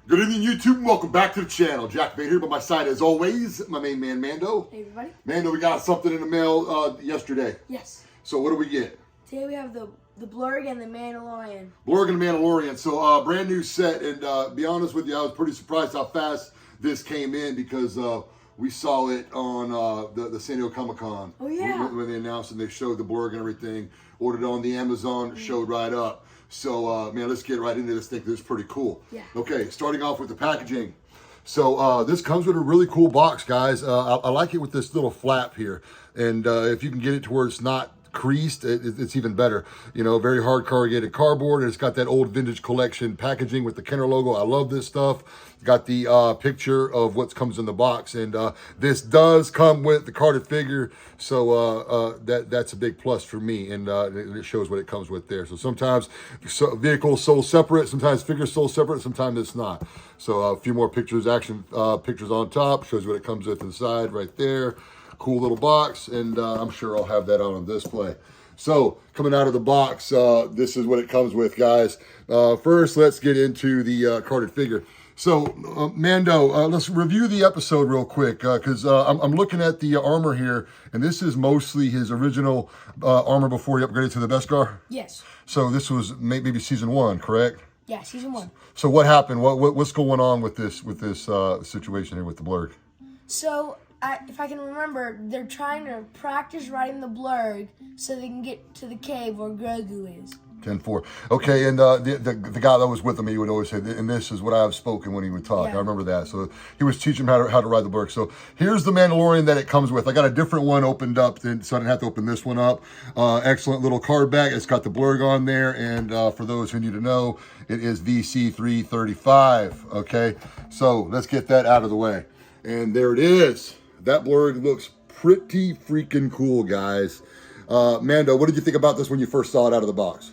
Good evening, YouTube, and welcome back to the channel. Jack Vader here by my side, as always, my main man, Mando. Hey, everybody. Mando, we got something in the mail yesterday. Yes. So what do we get? Today we have the blurrg and the mandalorian. Blurrg and the Mandalorian. So brand new set, and be honest with you, I was pretty surprised how fast this came in because we saw it on the San Diego Comic-Con. Oh, yeah. When they announced and they showed the blurrg and everything. Ordered it on the Amazon, showed right up. So, man, let's get right into this thing. This is pretty cool. Yeah. Okay, starting off with the packaging. So, this comes with a really cool box, guys. I like it with this little flap here. And if you can get it to where it's not creased, it's even better. You know, very hard corrugated cardboard, and it's got that old vintage collection packaging with the Kenner logo. I love this stuff. Got the picture of what comes in the box, and this does come with the carded figure, so that's a big plus for me, and it shows what it comes with there. So sometimes vehicles sold separate, sometimes figures sold separate, sometimes it's not. So a few more pictures, action pictures on top, shows what it comes with inside right there. Cool little box, and I'm sure I'll have that on display. So coming out of the box, this is what it comes with, guys. First, let's get into the carded figure. So Mando, let's review the episode real quick because I'm looking at the armor here, and this is mostly his original armor before he upgraded to the Beskar. Yes. So this was maybe season 1, correct? Yeah, season 1. So what happened? What's going on with this situation here with the blurrg? So if I can remember, they're trying to practice riding the blurrg so they can get to the cave where Grogu is. 10-4. Okay, and the guy that was with him, he would always say, and this is what I have spoken when he would talk. Yeah. I remember that. So he was teaching him how to ride the blurrg. So here's the Mandalorian that it comes with. I got a different one opened up, so I didn't have to open this one up. Excellent little card back. It's got the blurrg on there, and for those who need to know, it is VC335. Okay, so let's get that out of the way. And there it is. That blurrg looks pretty freaking cool, guys. Mando, what did you think about this when you first saw it out of the box?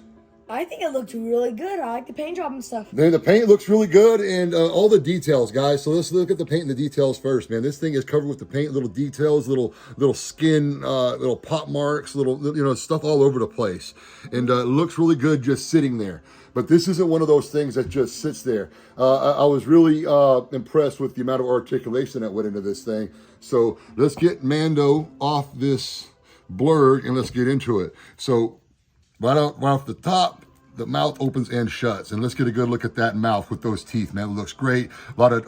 I think it looked really good. I like the paint job and stuff. The paint looks really good, and all the details, guys. So let's look at the paint and the details first, man. This thing is covered with the paint, little details, little skin, little pop marks, little stuff all over the place, and it looks really good just sitting there. But this isn't one of those things that just sits there. I was really impressed with the amount of articulation that went into this thing. So let's get Mando off this blurrg and let's get into it. So right off the top, the mouth opens and shuts, and let's get a good look at that mouth with those teeth, man. It looks great. A lot of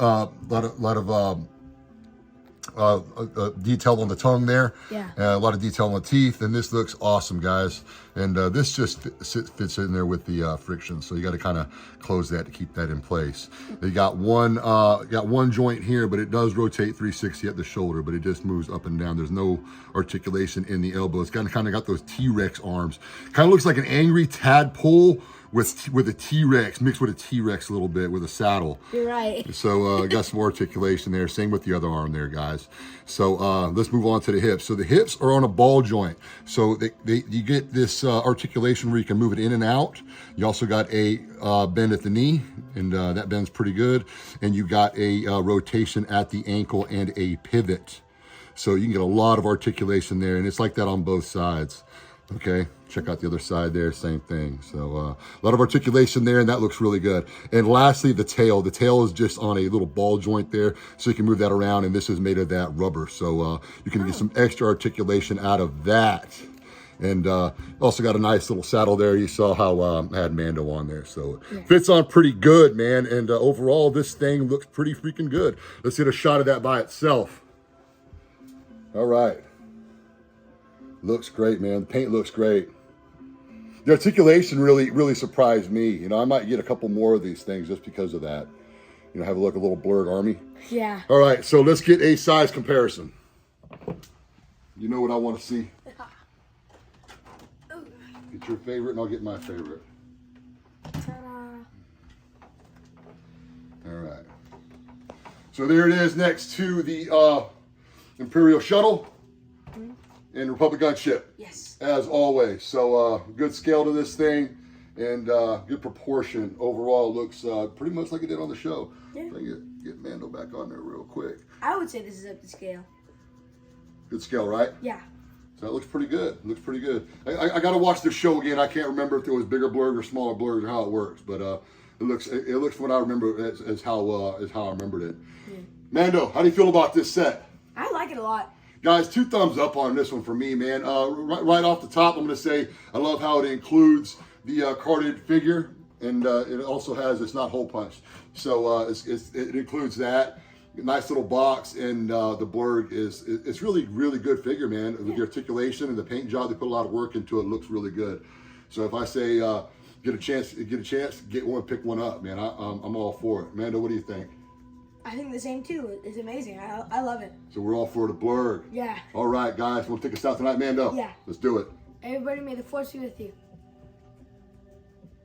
detail on the tongue there. Yeah. A lot of detail on the teeth, and this looks awesome, guys. And this just fits in there with the friction, so you got to kind of close that to keep that in place. They got one joint here, but it does rotate 360 at the shoulder, but it just moves up and down. There's no articulation in the elbow. It's kind of got those T-Rex arms. Kind of looks like an angry tadpole with a T-Rex, mixed with a T-Rex a little bit with a saddle. You're right. So got some more articulation there. Same with the other arm there, guys. So let's move on to the hips. So the hips are on a ball joint. So you get this articulation where you can move it in and out. You also got a bend at the knee, and that bend's pretty good. And you got a rotation at the ankle and a pivot. So you can get a lot of articulation there, and it's like that on both sides. Okay, check out the other side there, same thing. So a lot of articulation there, and that looks really good. And lastly, the tail. The tail is just on a little ball joint there, so you can move that around, and this is made of that rubber. So you can get some extra articulation out of that. And also got a nice little saddle there. You saw how I had Mando on there. So it fits on pretty good, man. And overall, this thing looks pretty freaking good. Let's get a shot of that by itself. All right. Looks great, man. The paint looks great. The articulation really surprised me. You know, I might get a couple more of these things just because of that. You know, have a look at a little blurrg army. Yeah. All right, so let's get a size comparison. You know what I want to see? Get your favorite, and I'll get my favorite. Ta-da. All right. So there it is next to the Imperial Shuttle. And Republic gunship. Yes. As always. So good scale to this thing, and good proportion. Overall, looks pretty much like it did on the show. Yeah. Try to get Mando back on there real quick. I would say this is up to scale. Good scale, right? Yeah. So that looks pretty good. Looks pretty good. I got to watch the show again. I can't remember if it was bigger blurrg or smaller blurrg or how it works, but It looks what I remember as how I remembered it. Yeah. Mando, how do you feel about this set? I like it a lot. Guys, 2 thumbs up on this one for me, man. Right off the top, I'm going to say I love how it includes the carded figure, and it also has, it's not hole punched. So it includes that. Nice little box, and the blurrg it's really good figure, man. With the articulation and the paint job, they put a lot of work into it. It looks really good. So if I say get a chance, get one, pick one up, man. I'm all for it. Mando, what do you think? I think the same too. It's amazing. I love it. So we're all for the blurrg. Yeah. All right, guys. Want to take us out tonight, Mando? Yeah. Let's do it. Everybody, may the force be with you.